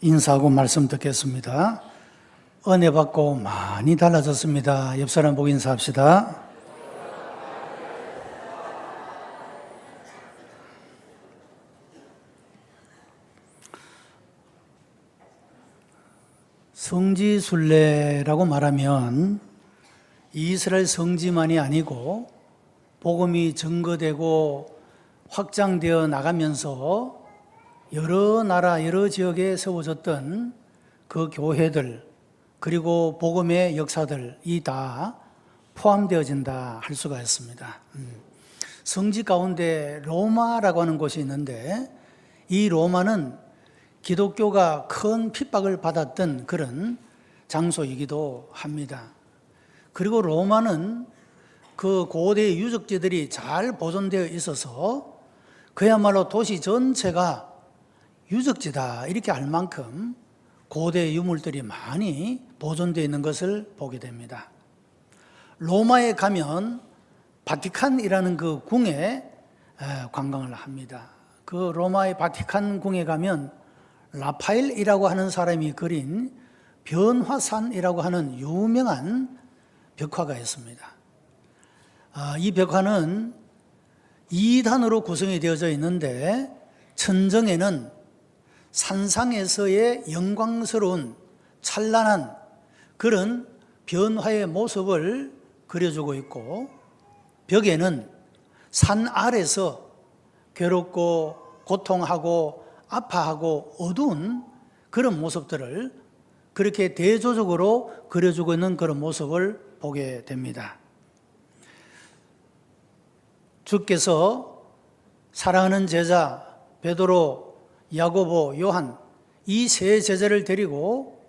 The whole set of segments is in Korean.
인사하고 말씀 듣겠습니다. 은혜 받고 많이 달라졌습니다. 옆 사람 보고 인사합시다. 성지순례라고 말하면 이스라엘 성지만이 아니고 복음이 증거되고 확장되어 나가면서 여러 나라, 여러 지역에 세워졌던 그 교회들, 그리고 복음의 역사들이 다 포함되어진다 할 수가 있습니다. 성지 가운데 로마라고 하는 곳이 있는데, 이 로마는 기독교가 큰 핍박을 받았던 그런 장소이기도 합니다. 그리고 로마는 그 고대 유적지들이 잘 보존되어 있어서 그야말로 도시 전체가 유적지다 이렇게 할 만큼 고대 유물들이 많이 보존되어 있는 것을 보게 됩니다. 로마에 가면 바티칸이라는 그 궁에 관광을 합니다. 그 로마의 바티칸 궁에 가면 라파엘이라고 하는 사람이 그린 변화산이라고 하는 유명한 벽화가 있습니다. 이 벽화는 2단으로 구성이 되어져 있는데, 천정에는 산상에서의 영광스러운 찬란한 그런 변화의 모습을 그려주고 있고, 벽에는 산 아래서 괴롭고 고통하고 아파하고 어두운 그런 모습들을 그렇게 대조적으로 그려주고 있는 그런 모습을 보게 됩니다. 주께서 사랑하는 제자 베드로, 야고보, 요한 이 세 제자를 데리고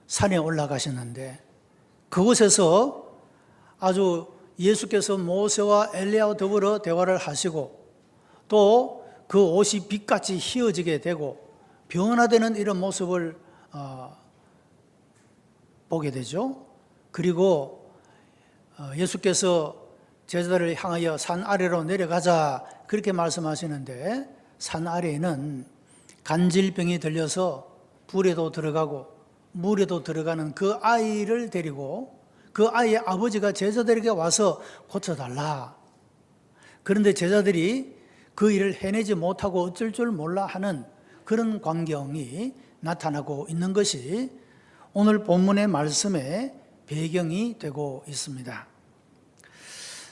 산에 올라가셨는데, 그곳에서 아주 예수께서 모세와 엘리야와 더불어 대화를 하시고, 또 그 옷이 빛같이 휘어지게 되고 변화되는 이런 모습을 보게 되죠. 그리고 예수께서 제자들을 향하여 산 아래로 내려가자 그렇게 말씀하시는데, 산 아래에는 간질병이 들려서 불에도 들어가고 물에도 들어가는 그 아이를 데리고 그 아이의 아버지가 제자들에게 와서 고쳐달라. 그런데 제자들이 그 일을 해내지 못하고 어쩔 줄 몰라 하는 그런 광경이 나타나고 있는 것이 오늘 본문의 말씀의 배경이 되고 있습니다.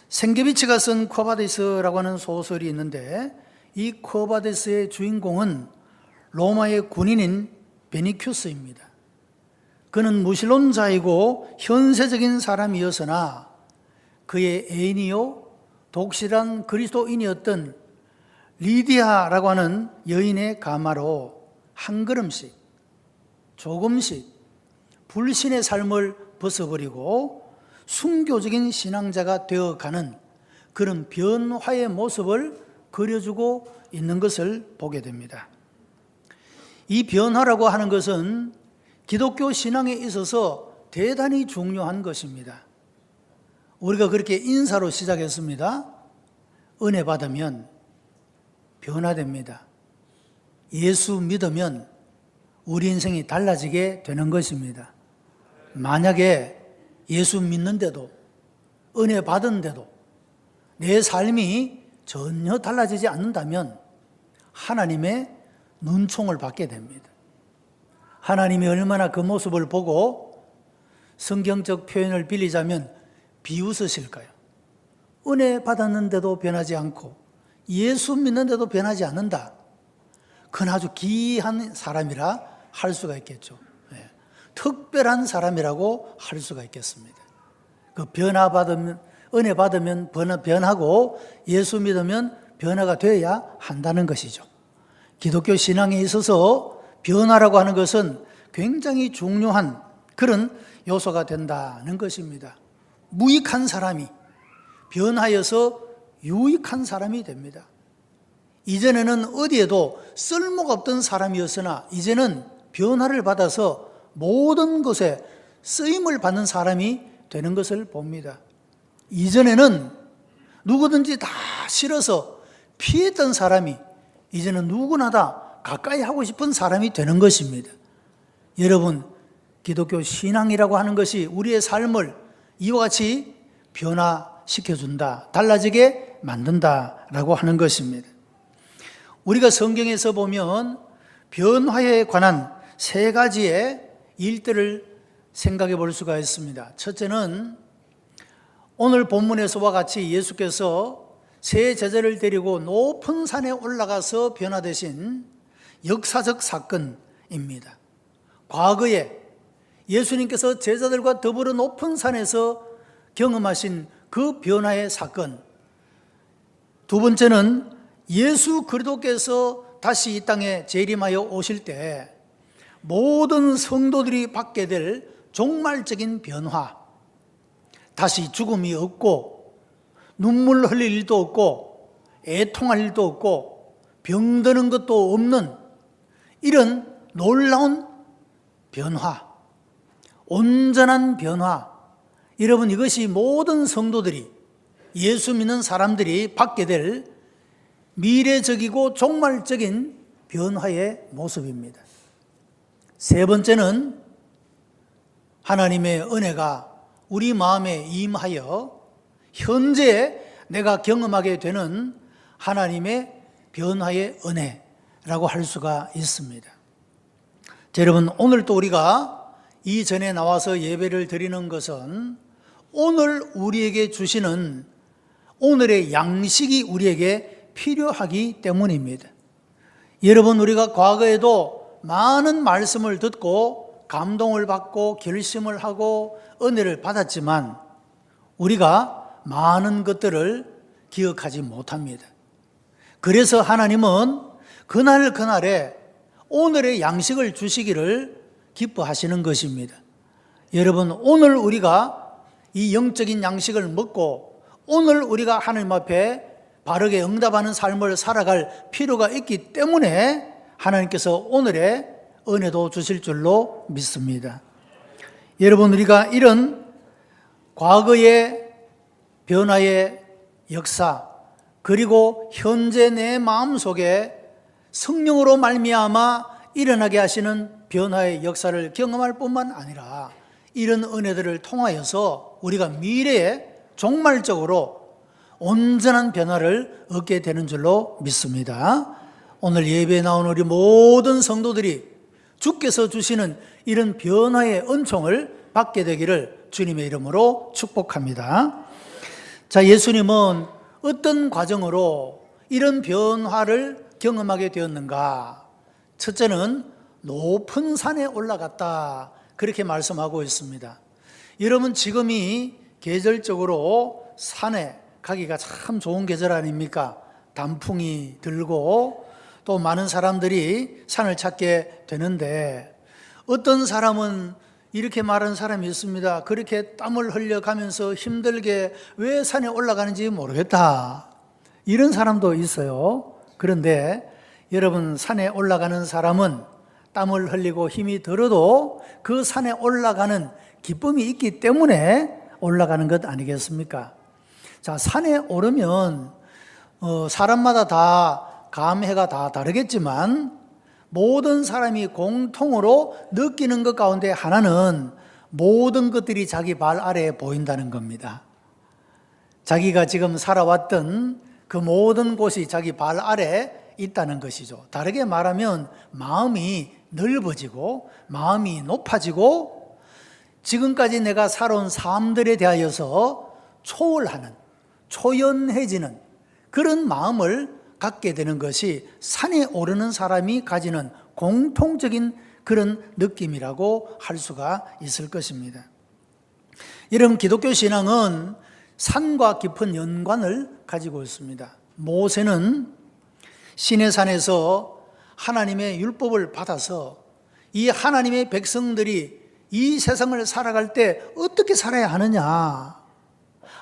생게비치가 쓴 코바디스라고 하는 소설이 있는데, 이 코바디스의 주인공은 로마의 군인인 베니큐스입니다. 그는 무신론자이고 현세적인 사람이었으나 그의 애인이요 독실한 그리스도인이었던 리디아라고 하는 여인의 가마로 한 걸음씩 조금씩 불신의 삶을 벗어버리고 순교적인 신앙자가 되어가는 그런 변화의 모습을 그려주고 있는 것을 보게 됩니다. 이 변화라고 하는 것은 기독교 신앙에 있어서 대단히 중요한 것입니다. 우리가 그렇게 인사로 시작했습니다. 은혜 받으면 변화됩니다. 예수 믿으면 우리 인생이 달라지게 되는 것입니다. 만약에 예수 믿는데도 은혜 받은데도 내 삶이 전혀 달라지지 않는다면 하나님의 눈총을 받게 됩니다. 하나님이 얼마나 그 모습을 보고 성경적 표현을 빌리자면 비웃으실까요? 은혜 받았는데도 변하지 않고 예수 믿는데도 변하지 않는다. 그건 아주 기이한 사람이라 할 수가 있겠죠. 특별한 사람이라고 할 수가 있겠습니다. 그 은혜 받으면 변하고 예수 믿으면 변화가 되어야 한다는 것이죠. 기독교 신앙에 있어서 변화라고 하는 것은 굉장히 중요한 그런 요소가 된다는 것입니다. 무익한 사람이 변하여서 유익한 사람이 됩니다. 이전에는 어디에도 쓸모가 없던 사람이었으나 이제는 변화를 받아서 모든 것에 쓰임을 받는 사람이 되는 것을 봅니다. 이전에는 누구든지 다 싫어서 피했던 사람이 이제는 누구나 다 가까이 하고 싶은 사람이 되는 것입니다. 여러분, 기독교 신앙이라고 하는 것이 우리의 삶을 이와 같이 변화시켜준다, 달라지게 만든다라고 하는 것입니다. 우리가 성경에서 보면 변화에 관한 세 가지의 일들을 생각해 볼 수가 있습니다. 첫째는 오늘 본문에서와 같이 예수께서 세 제자를 데리고 높은 산에 올라가서 변화되신 역사적 사건입니다. 과거에 예수님께서 제자들과 더불어 높은 산에서 경험하신 그 변화의 사건. 두 번째는 예수 그리스도께서 다시 이 땅에 재림하여 오실 때 모든 성도들이 받게 될 종말적인 변화. 다시 죽음이 없고 눈물 흘릴 일도 없고 애통할 일도 없고 병드는 것도 없는 이런 놀라운 변화, 온전한 변화. 여러분, 이것이 모든 성도들이, 예수 믿는 사람들이 받게 될 미래적이고 종말적인 변화의 모습입니다. 세 번째는 하나님의 은혜가 우리 마음에 임하여 현재 내가 경험하게 되는 하나님의 변화의 은혜라고 할 수가 있습니다. 자, 여러분, 오늘 또 우리가 이전에 나와서 예배를 드리는 것은 오늘 우리에게 주시는 오늘의 양식이 우리에게 필요하기 때문입니다. 여러분, 우리가 과거에도 많은 말씀을 듣고 감동을 받고 결심을 하고 은혜를 받았지만 우리가 많은 것들을 기억하지 못합니다. 그래서 하나님은 그날그날에 오늘의 양식을 주시기를 기뻐하시는 것입니다. 여러분, 오늘 우리가 이 영적인 양식을 먹고 오늘 우리가 하나님 앞에 바르게 응답하는 삶을 살아갈 필요가 있기 때문에 하나님께서 오늘의 은혜도 주실 줄로 믿습니다. 여러분, 우리가 이런 과거의 변화의 역사, 그리고 현재 내 마음속에 성령으로 말미암아 일어나게 하시는 변화의 역사를 경험할 뿐만 아니라 이런 은혜들을 통하여서 우리가 미래에 종말적으로 온전한 변화를 얻게 되는 줄로 믿습니다. 오늘 예배에 나온 우리 모든 성도들이 주께서 주시는 이런 변화의 은총을 받게 되기를 주님의 이름으로 축복합니다. 자, 예수님은 어떤 과정으로 이런 변화를 경험하게 되었는가? 첫째는 높은 산에 올라갔다, 그렇게 말씀하고 있습니다. 여러분, 지금이 계절적으로 산에 가기가 참 좋은 계절 아닙니까? 단풍이 들고 또 많은 사람들이 산을 찾게 되는데, 어떤 사람은 이렇게 말하는 사람이 있습니다. 그렇게 땀을 흘려가면서 힘들게 왜 산에 올라가는지 모르겠다, 이런 사람도 있어요. 그런데 여러분, 산에 올라가는 사람은 땀을 흘리고 힘이 들어도 그 산에 올라가는 기쁨이 있기 때문에 올라가는 것 아니겠습니까? 자, 산에 오르면 사람마다 다 감회가 다 다르겠지만 모든 사람이 공통으로 느끼는 것 가운데 하나는 모든 것들이 자기 발 아래에 보인다는 겁니다. 자기가 지금 살아왔던 그 모든 곳이 자기 발 아래에 있다는 것이죠. 다르게 말하면 마음이 넓어지고 마음이 높아지고 지금까지 내가 살아온 삶들에 대하여서 초월하는, 초연해지는 그런 마음을 갖게 되는 것이 산에 오르는 사람이 가지는 공통적인 그런 느낌이라고 할 수가 있을 것입니다. 여러분, 기독교 신앙은 산과 깊은 연관을 가지고 있습니다. 모세는 시내산에서 하나님의 율법을 받아서 이 하나님의 백성들이 이 세상을 살아갈 때 어떻게 살아야 하느냐,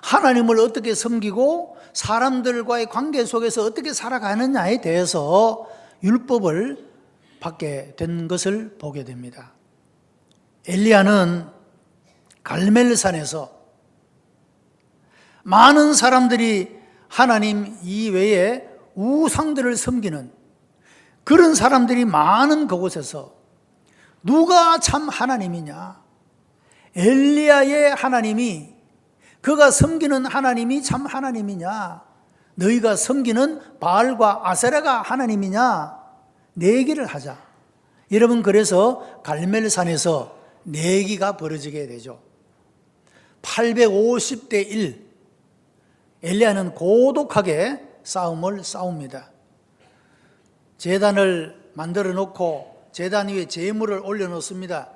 하나님을 어떻게 섬기고 사람들과의 관계 속에서 어떻게 살아가느냐에 대해서 율법을 받게 된 것을 보게 됩니다. 엘리야는 갈멜산에서 많은 사람들이 하나님 이외에 우상들을 섬기는 그런 사람들이 많은 그곳에서 누가 참 하나님이냐? 엘리야의 하나님이, 그가 섬기는 하나님이 참 하나님이냐? 너희가 섬기는 바알과 아세라가 하나님이냐? 내기를 하자. 여러분, 그래서 갈멜산에서 내기가 벌어지게 되죠. 850대 1. 엘리야는 고독하게 싸움을 싸웁니다. 제단을 만들어 놓고 제단 위에 제물을 올려 놓습니다.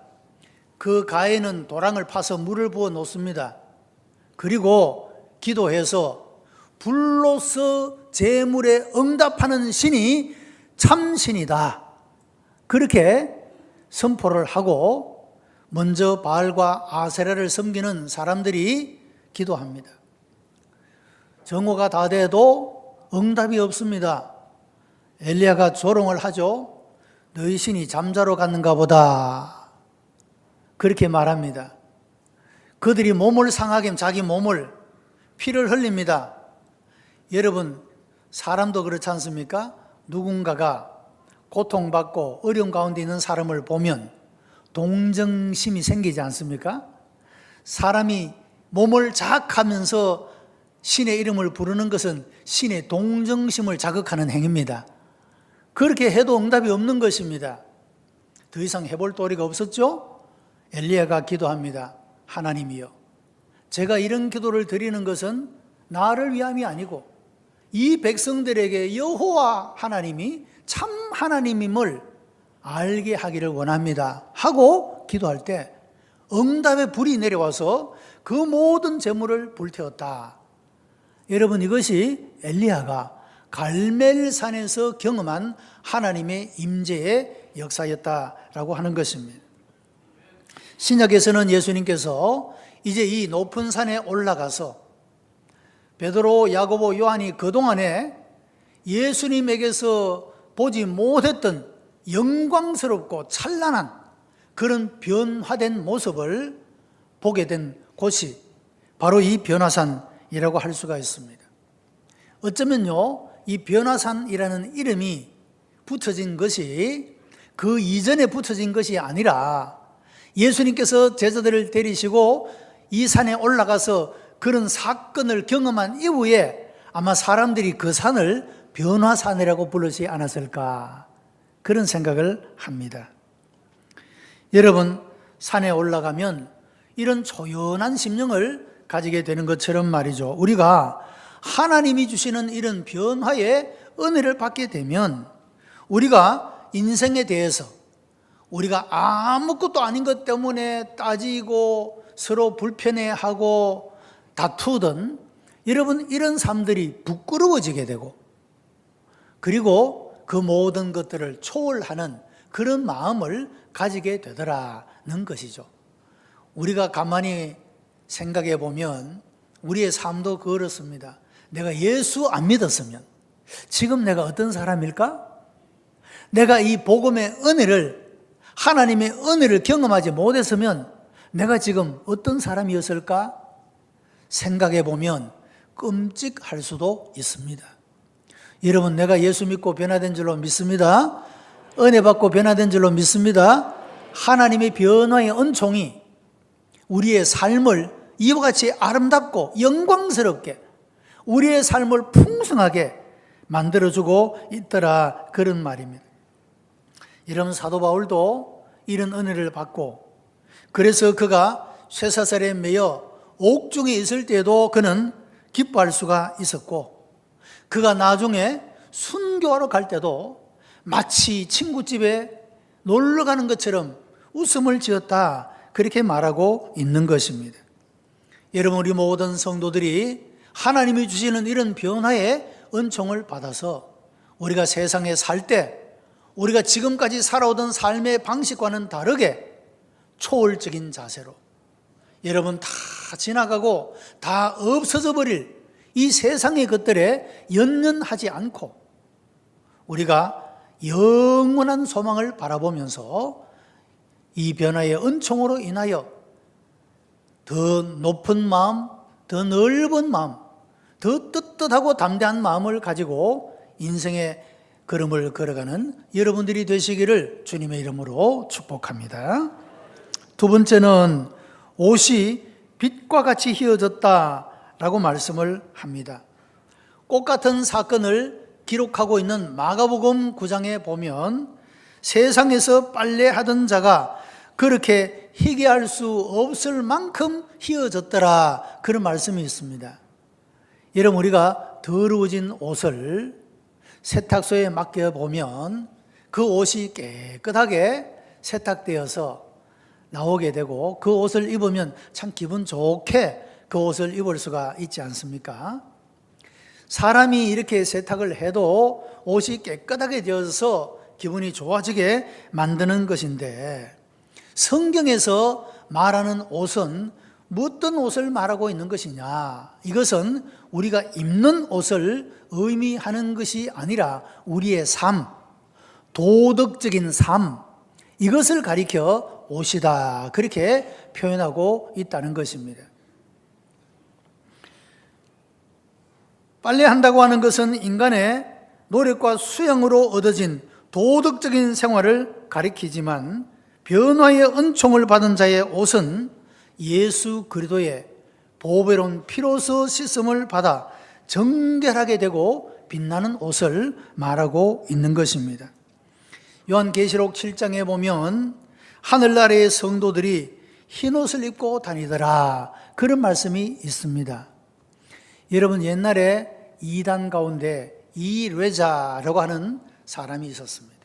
그 가에는 도랑을 파서 물을 부어 놓습니다. 그리고 기도해서 불로서 제물에 응답하는 신이 참신이다, 그렇게 선포를 하고 먼저 바알과 아세라를 섬기는 사람들이 기도합니다. 정오가 다 돼도 응답이 없습니다. 엘리야가 조롱을 하죠. 너희 신이 잠자러 갔는가 보다, 그렇게 말합니다. 그들이 몸을 상하게 하면 자기 몸을 피를 흘립니다. 여러분, 사람도 그렇지 않습니까? 누군가가 고통받고 어려운 가운데 있는 사람을 보면 동정심이 생기지 않습니까? 사람이 몸을 자학하면서 신의 이름을 부르는 것은 신의 동정심을 자극하는 행위입니다. 그렇게 해도 응답이 없는 것입니다. 더 이상 해볼 도리가 없었죠? 엘리야가 기도합니다. 하나님이여, 제가 이런 기도를 드리는 것은 나를 위함이 아니고 이 백성들에게 여호와 하나님이 참 하나님임을 알게 하기를 원합니다 하고 기도할 때 응답의 불이 내려와서 그 모든 재물을 불태웠다. 여러분, 이것이 엘리야가 갈멜산에서 경험한 하나님의 임재의 역사였다라고 하는 것입니다. 신약에서는 예수님께서 이제 이 높은 산에 올라가서 베드로, 야고보, 요한이 그동안에 예수님에게서 보지 못했던 영광스럽고 찬란한 그런 변화된 모습을 보게 된 곳이 바로 이 변화산이라고 할 수가 있습니다. 어쩌면요, 이 변화산이라는 이름이 붙여진 것이 그 이전에 붙여진 것이 아니라 예수님께서 제자들을 데리시고 이 산에 올라가서 그런 사건을 경험한 이후에 아마 사람들이 그 산을 변화산이라고 부르지 않았을까, 그런 생각을 합니다. 여러분, 산에 올라가면 이런 조연한 심령을 가지게 되는 것처럼 말이죠. 우리가 하나님이 주시는 이런 변화의 은혜를 받게 되면 우리가 인생에 대해서 우리가 아무것도 아닌 것 때문에 따지고 서로 불편해하고 다투던, 여러분, 이런 삶들이 부끄러워지게 되고 그리고 그 모든 것들을 초월하는 그런 마음을 가지게 되더라는 것이죠. 우리가 가만히 생각해 보면 우리의 삶도 그렇습니다. 내가 예수 안 믿었으면 지금 내가 어떤 사람일까? 내가 이 복음의 은혜를, 하나님의 은혜를 경험하지 못했으면 내가 지금 어떤 사람이었을까? 생각해 보면 끔찍할 수도 있습니다. 여러분, 내가 예수 믿고 변화된 줄로 믿습니다. 은혜 받고 변화된 줄로 믿습니다. 하나님의 변화의 은총이 우리의 삶을 이와 같이 아름답고 영광스럽게, 우리의 삶을 풍성하게 만들어주고 있더라, 그런 말입니다. 여러분, 사도 바울도 이런 은혜를 받고, 그래서 그가 쇠사슬에 매여 옥중에 있을 때도 그는 기뻐할 수가 있었고, 그가 나중에 순교하러 갈 때도 마치 친구집에 놀러 가는 것처럼 웃음을 지었다, 그렇게 말하고 있는 것입니다. 여러분, 우리 모든 성도들이 하나님이 주시는 이런 변화의 은총을 받아서 우리가 세상에 살 때 우리가 지금까지 살아오던 삶의 방식과는 다르게 초월적인 자세로, 여러분, 다 지나가고 다 없어져 버릴 이 세상의 것들에 연연하지 않고 우리가 영원한 소망을 바라보면서 이 변화의 은총으로 인하여 더 높은 마음, 더 넓은 마음, 더 떳떳하고 담대한 마음을 가지고 인생의 걸음을 걸어가는 여러분들이 되시기를 주님의 이름으로 축복합니다. 두 번째는 옷이 빛과 같이 휘어졌다라고 말씀을 합니다. 꽃같은 사건을 기록하고 있는 마가복음 9장에 보면 세상에서 빨래하던 자가 그렇게 희게할 수 없을 만큼 휘어졌더라, 그런 말씀이 있습니다. 여러분, 우리가 더러워진 옷을 세탁소에 맡겨보면 그 옷이 깨끗하게 세탁되어서 나오게 되고 그 옷을 입으면 참 기분 좋게 그 옷을 입을 수가 있지 않습니까? 사람이 이렇게 세탁을 해도 옷이 깨끗하게 되어서 기분이 좋아지게 만드는 것인데, 성경에서 말하는 옷은 어떤 옷을 말하고 있는 것이냐? 이것은 우리가 입는 옷을 의미하는 것이 아니라 우리의 삶, 도덕적인 삶, 이것을 가리켜 옷이다, 그렇게 표현하고 있다는 것입니다. 빨래한다고 하는 것은 인간의 노력과 수양으로 얻어진 도덕적인 생활을 가리키지만, 변화의 은총을 받은 자의 옷은 예수 그리스도의 보배로운 피로서 씻음을 받아 정결하게 되고 빛나는 옷을 말하고 있는 것입니다. 요한계시록 7장에 보면 하늘나라의 성도들이 흰옷을 입고 다니더라, 그런 말씀이 있습니다. 여러분, 옛날에 이단 가운데 이뢰자라고 하는 사람이 있었습니다.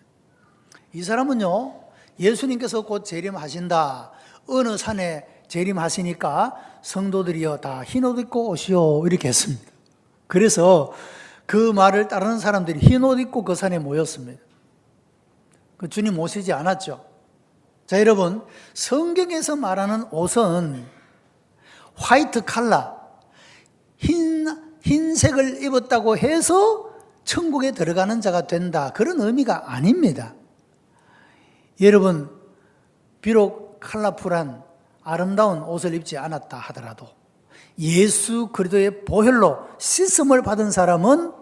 이 사람은요, 예수님께서 곧 재림하신다, 어느 산에 재림하시니까 성도들이여 다 흰옷 입고 오시오, 이렇게 했습니다. 그래서 그 말을 따르는 사람들이 흰옷 입고 그 산에 모였습니다. 그 주님 오시지 않았죠. 자, 여러분, 성경에서 말하는 옷은 화이트 칼라, 흰색을 입었다고 해서 천국에 들어가는 자가 된다, 그런 의미가 아닙니다. 여러분, 비록 컬러풀한 아름다운 옷을 입지 않았다 하더라도 예수 그리스도의 보혈로 씻음을 받은 사람은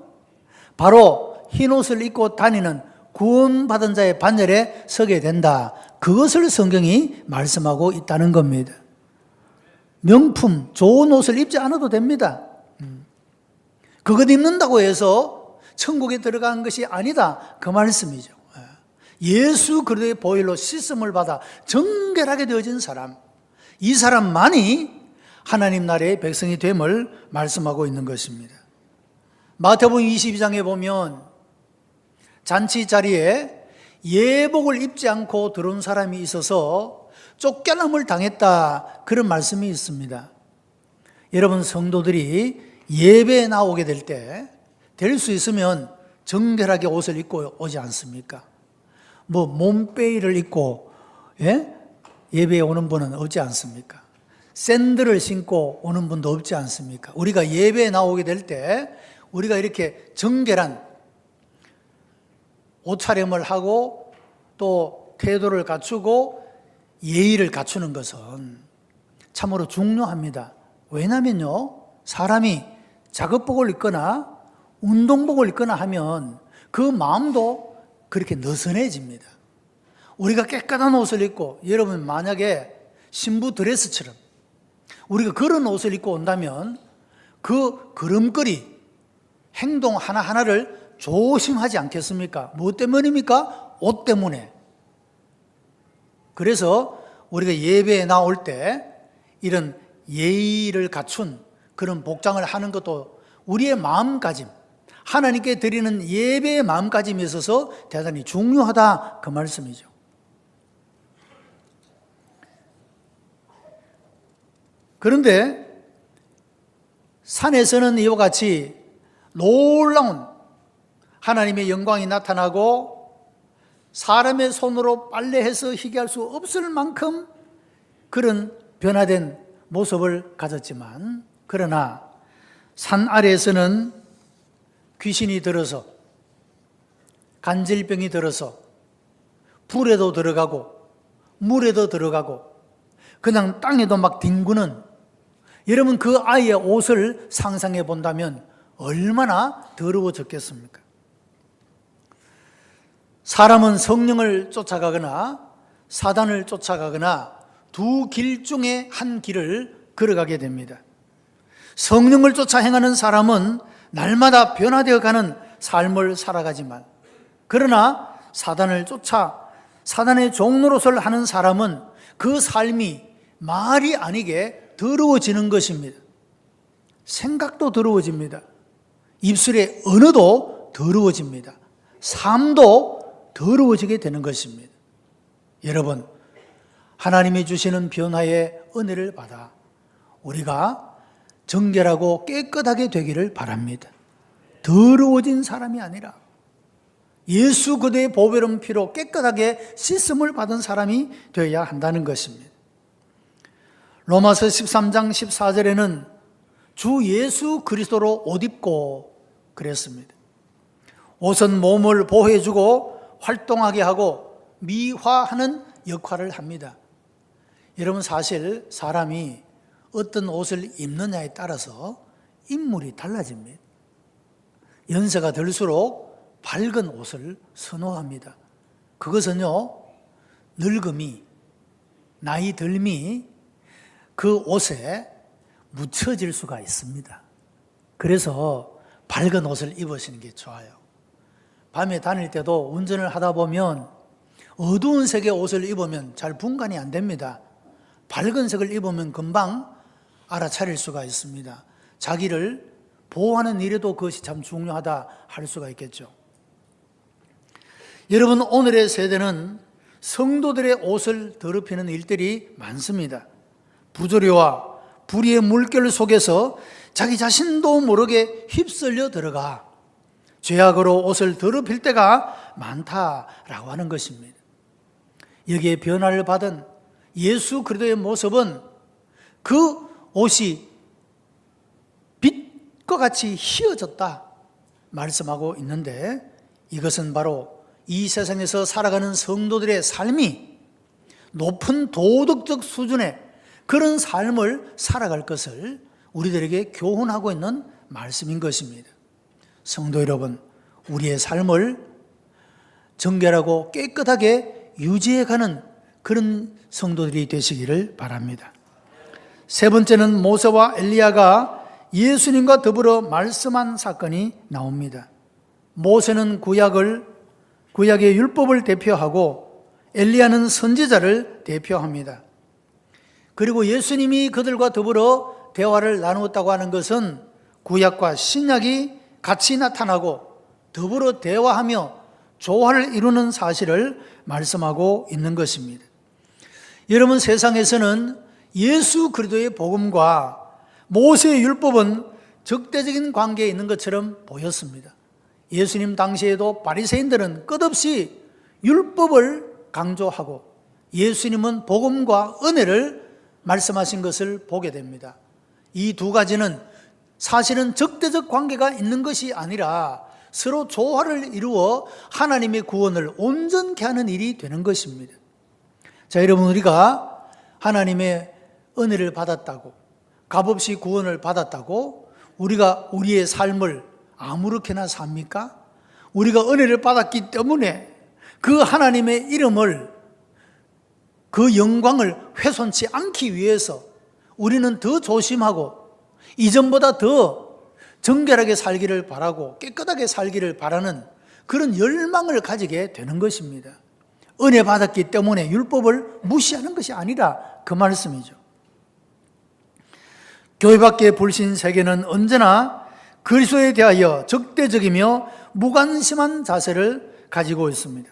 바로 흰옷을 입고 다니는 구원받은 자의 반열에 서게 된다, 그것을 성경이 말씀하고 있다는 겁니다. 명품, 좋은 옷을 입지 않아도 됩니다. 그것 입는다고 해서 천국에 들어간 것이 아니다, 그 말씀이죠. 예수 그리스도의 보혈로 씻음을 받아 정결하게 되어진 사람, 이 사람만이 하나님 나라의 백성이 됨을 말씀하고 있는 것입니다. 마태복음 22장에 보면 잔치 자리에 예복을 입지 않고 들어온 사람이 있어서 쫓겨남을 당했다, 그런 말씀이 있습니다. 여러분, 성도들이 예배에 나오게 될 때 될 수 있으면 정결하게 옷을 입고 오지 않습니까? 뭐 몸빼이를 입고 예배에 오는 분은 없지 않습니까? 샌들을 신고 오는 분도 없지 않습니까? 우리가 예배에 나오게 될 때 우리가 이렇게 정결한 옷차림을 하고 또 태도를 갖추고 예의를 갖추는 것은 참으로 중요합니다. 왜냐면요, 사람이 작업복을 입거나 운동복을 입거나 하면 그 마음도 그렇게 느슨해집니다. 우리가 깨끗한 옷을 입고, 여러분 만약에 신부 드레스처럼 우리가 그런 옷을 입고 온다면 그 걸음걸이, 행동 하나하나를 조심하지 않겠습니까? 무엇 때문입니까? 옷 때문에. 그래서 우리가 예배에 나올 때 이런 예의를 갖춘 그런 복장을 하는 것도 우리의 마음가짐, 하나님께 드리는 예배의 마음가짐에 있어서 대단히 중요하다, 그 말씀이죠. 그런데 산에서는 이와 같이 놀라운 하나님의 영광이 나타나고 사람의 손으로 빨래해서 희귀할 수 없을 만큼 그런 변화된 모습을 가졌지만, 그러나 산 아래에서는 귀신이 들어서, 간질병이 들어서 불에도 들어가고 물에도 들어가고 그냥 땅에도 막 뒹구는, 여러분 그 아이의 옷을 상상해 본다면 얼마나 더러워졌겠습니까? 사람은 성령을 쫓아가거나 사단을 쫓아가거나 두 길 중에 한 길을 걸어가게 됩니다. 성령을 쫓아 행하는 사람은 날마다 변화되어 가는 삶을 살아가지만, 그러나 사단을 쫓아 사단의 종노릇을 하는 사람은 그 삶이 말이 아니게 더러워지는 것입니다. 생각도 더러워집니다. 입술의 언어도 더러워집니다. 삶도 더러워지게 되는 것입니다. 여러분, 하나님이 주시는 변화의 은혜를 받아 우리가 정결하고 깨끗하게 되기를 바랍니다. 더러워진 사람이 아니라 예수 그리스도의 보배로운 피로 깨끗하게 씻음을 받은 사람이 되어야 한다는 것입니다. 로마서 13장 14절에는 주 예수 그리스도로 옷 입고 그랬습니다. 옷은 몸을 보호해주고 활동하게 하고 미화하는 역할을 합니다. 여러분, 사실 사람이 어떤 옷을 입느냐에 따라서 인물이 달라집니다. 연세가 들수록 밝은 옷을 선호합니다. 그것은요, 늙음이, 나이 들미 그 옷에 묻혀질 수가 있습니다. 그래서 밝은 옷을 입으시는 게 좋아요. 밤에 다닐 때도 운전을 하다 보면 어두운 색의 옷을 입으면 잘 분간이 안 됩니다. 밝은 색을 입으면 금방 알아차릴 수가 있습니다. 자기를 보호하는 일에도 그것이 참 중요하다 할 수가 있겠죠. 여러분, 오늘의 세대는 성도들의 옷을 더럽히는 일들이 많습니다. 부조리와 불의의 물결 속에서 자기 자신도 모르게 휩쓸려 들어가 죄악으로 옷을 더럽힐 때가 많다라고 하는 것입니다. 여기에 변화를 받은 예수 그리스도의 모습은 그 옷이 빛과 같이 희어졌다 말씀하고 있는데, 이것은 바로 이 세상에서 살아가는 성도들의 삶이 높은 도덕적 수준의 그런 삶을 살아갈 것을 우리들에게 교훈하고 있는 말씀인 것입니다. 성도 여러분, 우리의 삶을 정결하고 깨끗하게 유지해가는 그런 성도들이 되시기를 바랍니다. 세 번째는 모세와 엘리야가 예수님과 더불어 말씀한 사건이 나옵니다. 모세는 구약의 율법을 대표하고 엘리야는 선지자를 대표합니다. 그리고 예수님이 그들과 더불어 대화를 나누었다고 하는 것은 구약과 신약이 같이 나타나고 더불어 대화하며 조화를 이루는 사실을 말씀하고 있는 것입니다. 여러분, 세상에서는 예수 그리스도의 복음과 모세의 율법은 적대적인 관계에 있는 것처럼 보였습니다. 예수님 당시에도 바리새인들은 끝없이 율법을 강조하고 예수님은 복음과 은혜를 말씀하신 것을 보게 됩니다. 이 두 가지는 사실은 적대적 관계가 있는 것이 아니라 서로 조화를 이루어 하나님의 구원을 온전케 하는 일이 되는 것입니다. 자, 여러분, 우리가 하나님의 은혜를 받았다고, 값없이 구원을 받았다고 우리가 우리의 삶을 아무렇게나 삽니까? 우리가 은혜를 받았기 때문에 그 하나님의 이름을, 그 영광을 훼손치 않기 위해서 우리는 더 조심하고 이전보다 더 정결하게 살기를 바라고 깨끗하게 살기를 바라는 그런 열망을 가지게 되는 것입니다. 은혜 받았기 때문에 율법을 무시하는 것이 아니라 그 말씀이죠. 교회 밖의 불신 세계는 언제나 그리스도에 대하여 적대적이며 무관심한 자세를 가지고 있습니다.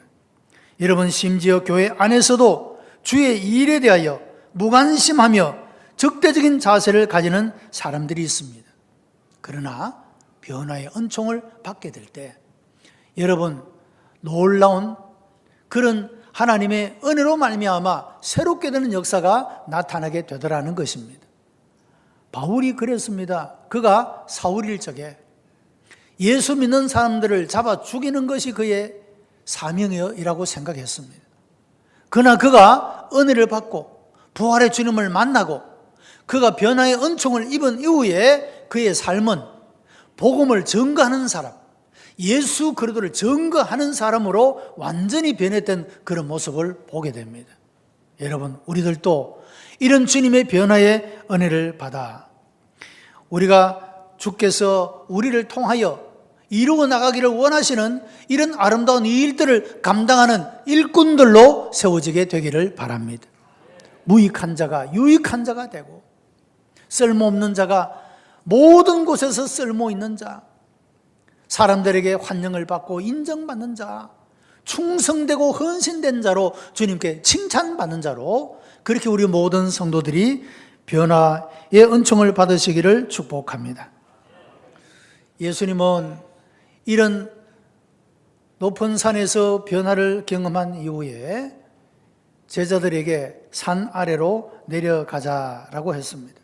여러분, 심지어 교회 안에서도 주의 일에 대하여 무관심하며 적대적인 자세를 가지는 사람들이 있습니다. 그러나 변화의 은총을 받게 될 때 여러분, 놀라운 그런 하나님의 은혜로 말미암아 새롭게 되는 역사가 나타나게 되더라는 것입니다. 바울이 그랬습니다. 그가 사울일 적에 예수 믿는 사람들을 잡아 죽이는 것이 그의 사명이라고 생각했습니다. 그러나 그가 은혜를 받고 부활의 주님을 만나고 그가 변화의 은총을 입은 이후에 그의 삶은 복음을 증거하는 사람, 예수 그리스도를 증거하는 사람으로 완전히 변했던 그런 모습을 보게 됩니다. 여러분, 우리들도 이런 주님의 변화의 은혜를 받아 우리가 주께서 우리를 통하여 이루어 나가기를 원하시는 이런 아름다운 이 일들을 감당하는 일꾼들로 세워지게 되기를 바랍니다. 무익한 자가 유익한 자가 되고, 쓸모없는 자가 모든 곳에서 쓸모있는 자, 사람들에게 환영을 받고 인정받는 자, 충성되고 헌신된 자로 주님께 칭찬받는 자로, 그렇게 우리 모든 성도들이 변화의 은총을 받으시기를 축복합니다. 예수님은 이런 높은 산에서 변화를 경험한 이후에 제자들에게 산 아래로 내려가자라고 했습니다.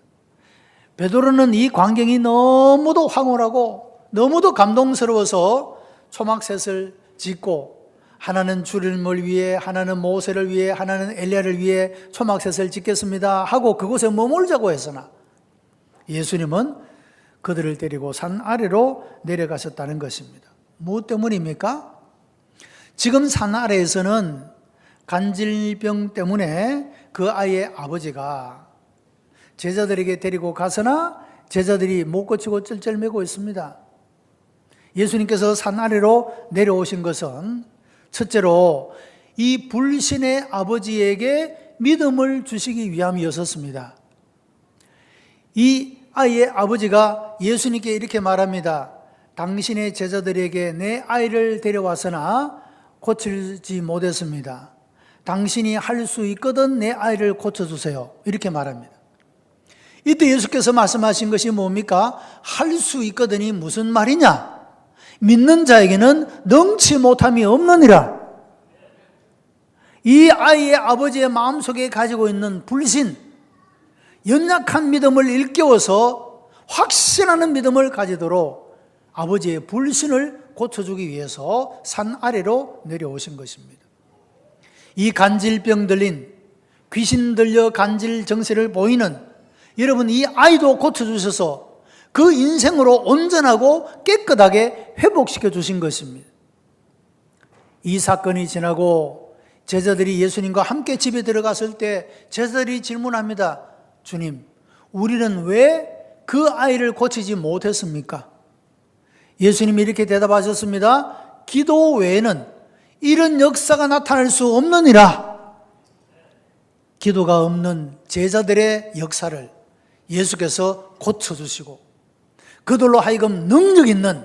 베드로는 이 광경이 너무도 황홀하고 너무도 감동스러워서 초막셋을 짓고, 하나는 주님을 위해, 하나는 모세를 위해, 하나는 엘리야를 위해 초막셋을 짓겠습니다 하고 그곳에 머물자고 했으나 예수님은 그들을 데리고 산 아래로 내려가셨다는 것입니다. 무엇 때문입니까? 지금 산 아래에서는 간질병 때문에 그 아이의 아버지가 제자들에게 데리고 가서나 제자들이 못 고치고 쩔쩔매고 있습니다. 예수님께서 산 아래로 내려오신 것은 첫째로 이 불신의 아버지에게 믿음을 주시기 위함이었습니다. 이 아이의 아버지가 예수님께 이렇게 말합니다. 당신의 제자들에게 내 아이를 데려왔으나 고치지 못했습니다. 당신이 할 수 있거든 내 아이를 고쳐주세요. 이렇게 말합니다. 이때 예수께서 말씀하신 것이 뭡니까? 할 수 있거든이 무슨 말이냐? 믿는 자에게는 능치 못함이 없느니라. 이 아이의 아버지의 마음속에 가지고 있는 불신, 연약한 믿음을 일깨워서 확신하는 믿음을 가지도록 아버지의 불신을 고쳐주기 위해서 산 아래로 내려오신 것입니다. 이 간질병 들린, 귀신 들려 간질 정세를 보이는 여러분, 이 아이도 고쳐주셔서 그 인생으로 온전하고 깨끗하게 회복시켜 주신 것입니다. 이 사건이 지나고 제자들이 예수님과 함께 집에 들어갔을 때 제자들이 질문합니다. 주님, 우리는 왜 그 아이를 고치지 못했습니까? 예수님이 이렇게 대답하셨습니다. 기도 외에는 이런 역사가 나타날 수 없느니라. 기도가 없는 제자들의 역사를 예수께서 고쳐주시고 그들로 하여금 능력 있는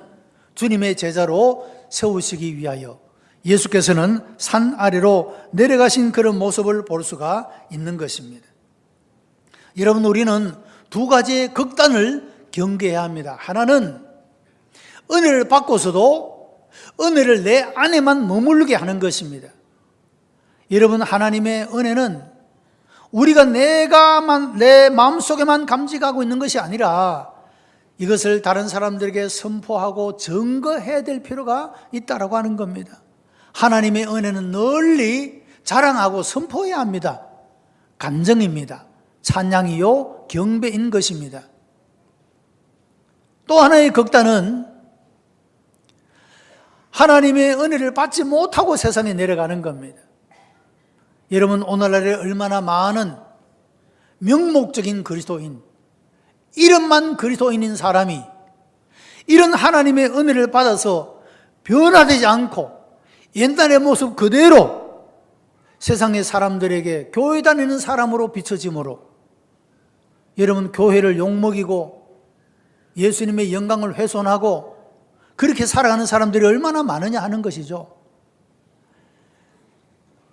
주님의 제자로 세우시기 위하여 예수께서는 산 아래로 내려가신 그런 모습을 볼 수가 있는 것입니다. 여러분, 우리는 두 가지의 극단을 경계해야 합니다. 하나는 은혜를 받고서도 은혜를 내 안에만 머물게 하는 것입니다. 여러분, 하나님의 은혜는 우리가 내 마음속에만 감직하고 있는 것이 아니라 이것을 다른 사람들에게 선포하고 증거해야 될 필요가 있다라고 하는 겁니다. 하나님의 은혜는 널리 자랑하고 선포해야 합니다. 간증입니다. 찬양이요 경배인 것입니다. 또 하나의 극단은 하나님의 은혜를 받지 못하고 세상에 내려가는 겁니다. 여러분, 오늘날에 얼마나 많은 명목적인 그리스도인, 이름만 그리스도인인 사람이 이런 하나님의 은혜를 받아서 변화되지 않고 옛날의 모습 그대로 세상의 사람들에게 교회 다니는 사람으로 비춰지므로 여러분, 교회를 욕먹이고 예수님의 영광을 훼손하고 그렇게 살아가는 사람들이 얼마나 많으냐 하는 것이죠.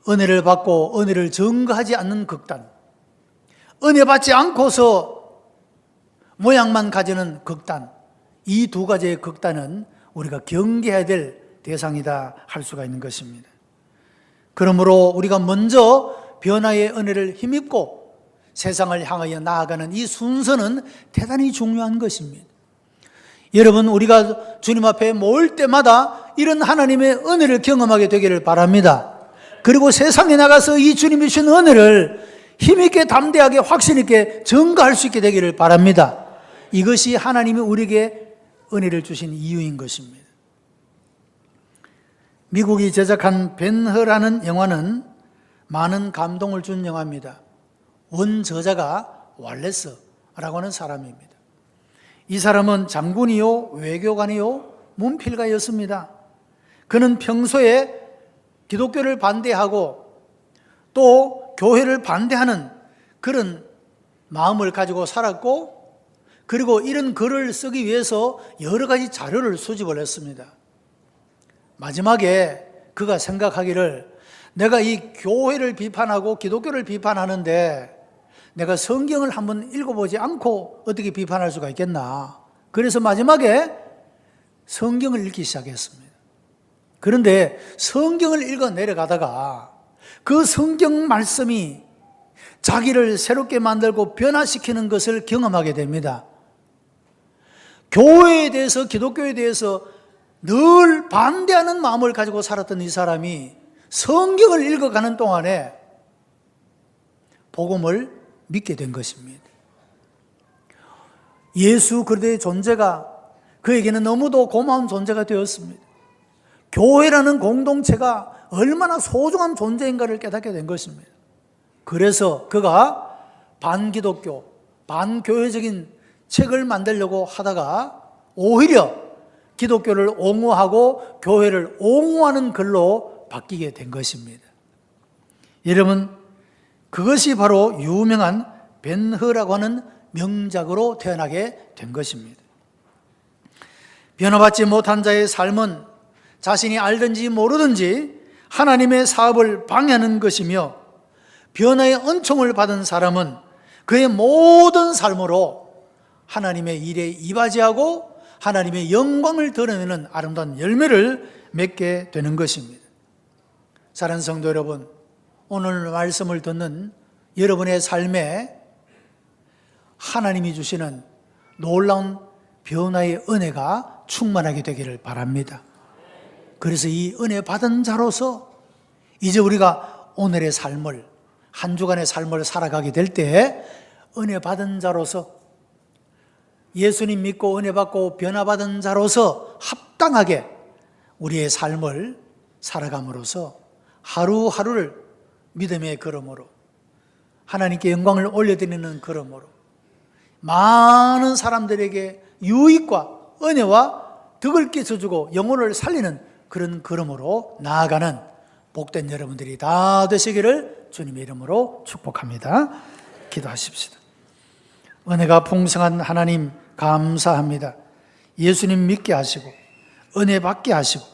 은혜를 받고 은혜를 증거하지 않는 극단, 은혜 받지 않고서 모양만 가지는 극단, 이 두 가지의 극단은 우리가 경계해야 될 대상이다 할 수가 있는 것입니다. 그러므로 우리가 먼저 변화의 은혜를 힘입고 세상을 향하여 나아가는 이 순서는 대단히 중요한 것입니다. 여러분, 우리가 주님 앞에 모일 때마다 이런 하나님의 은혜를 경험하게 되기를 바랍니다. 그리고 세상에 나가서 이 주님이 주신 은혜를 힘있게 담대하게 확신 있게 증거할 수 있게 되기를 바랍니다. 이것이 하나님이 우리에게 은혜를 주신 이유인 것입니다. 미국이 제작한 벤허라는 영화는 많은 감동을 준 영화입니다. 원저자가 왈레스라고 하는 사람입니다. 이 사람은 장군이요, 외교관이요, 문필가였습니다. 그는 평소에 기독교를 반대하고 또 교회를 반대하는 그런 마음을 가지고 살았고, 그리고 이런 글을 쓰기 위해서 여러 가지 자료를 수집을 했습니다. 마지막에 그가 생각하기를, 내가 이 교회를 비판하고 기독교를 비판하는데 내가 성경을 한번 읽어보지 않고 어떻게 비판할 수가 있겠나. 그래서 마지막에 성경을 읽기 시작했습니다. 그런데 성경을 읽어 내려가다가 그 성경 말씀이 자기를 새롭게 만들고 변화시키는 것을 경험하게 됩니다. 교회에 대해서, 기독교에 대해서 늘 반대하는 마음을 가지고 살았던 이 사람이 성경을 읽어가는 동안에 복음을 믿게 된 것입니다. 예수 그리스도의 존재가 그에게는 너무도 고마운 존재가 되었습니다. 교회라는 공동체가 얼마나 소중한 존재인가를 깨닫게 된 것입니다. 그래서 그가 반기독교, 반교회적인 책을 만들려고 하다가 오히려 기독교를 옹호하고 교회를 옹호하는 글로 바뀌게 된 것입니다. 여러분, 그것이 바로 유명한 벤허라고 하는 명작으로 태어나게 된 것입니다. 변화받지 못한 자의 삶은 자신이 알든지 모르든지 하나님의 사업을 방해하는 것이며, 변화의 은총을 받은 사람은 그의 모든 삶으로 하나님의 일에 이바지하고 하나님의 영광을 드러내는 아름다운 열매를 맺게 되는 것입니다. 사랑하는 성도 여러분, 오늘 말씀을 듣는 여러분의 삶에 하나님이 주시는 놀라운 변화의 은혜가 충만하게 되기를 바랍니다. 그래서 이 은혜 받은 자로서 이제 우리가 오늘의 삶을, 한 주간의 삶을 살아가게 될 때 은혜 받은 자로서, 예수님 믿고 은혜 받고 변화받은 자로서 합당하게 우리의 삶을 살아감으로써 하루하루를 믿음의 걸음으로, 하나님께 영광을 올려드리는 걸음으로 많은 사람들에게 유익과 은혜와 덕을 끼쳐주고 영혼을 살리는 그런 걸음으로 나아가는 복된 여러분들이 다 되시기를 주님의 이름으로 축복합니다. 기도하십시다. 은혜가 풍성한 하나님 감사합니다. 예수님 믿게 하시고 은혜 받게 하시고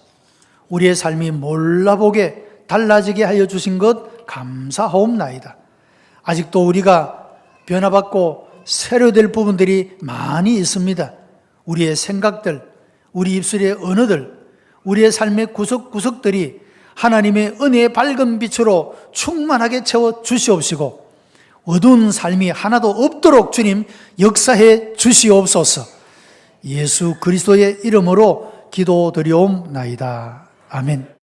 우리의 삶이 몰라보게 달라지게 하여 주신 것 감사하옵나이다. 아직도 우리가 변화받고 새로 될 부분들이 많이 있습니다. 우리의 생각들, 우리 입술의 언어들, 우리의 삶의 구석구석들이 하나님의 은혜의 밝은 빛으로 충만하게 채워 주시옵시고 어두운 삶이 하나도 없도록 주님 역사해 주시옵소서. 예수 그리스도의 이름으로 기도드리옵나이다. 아멘.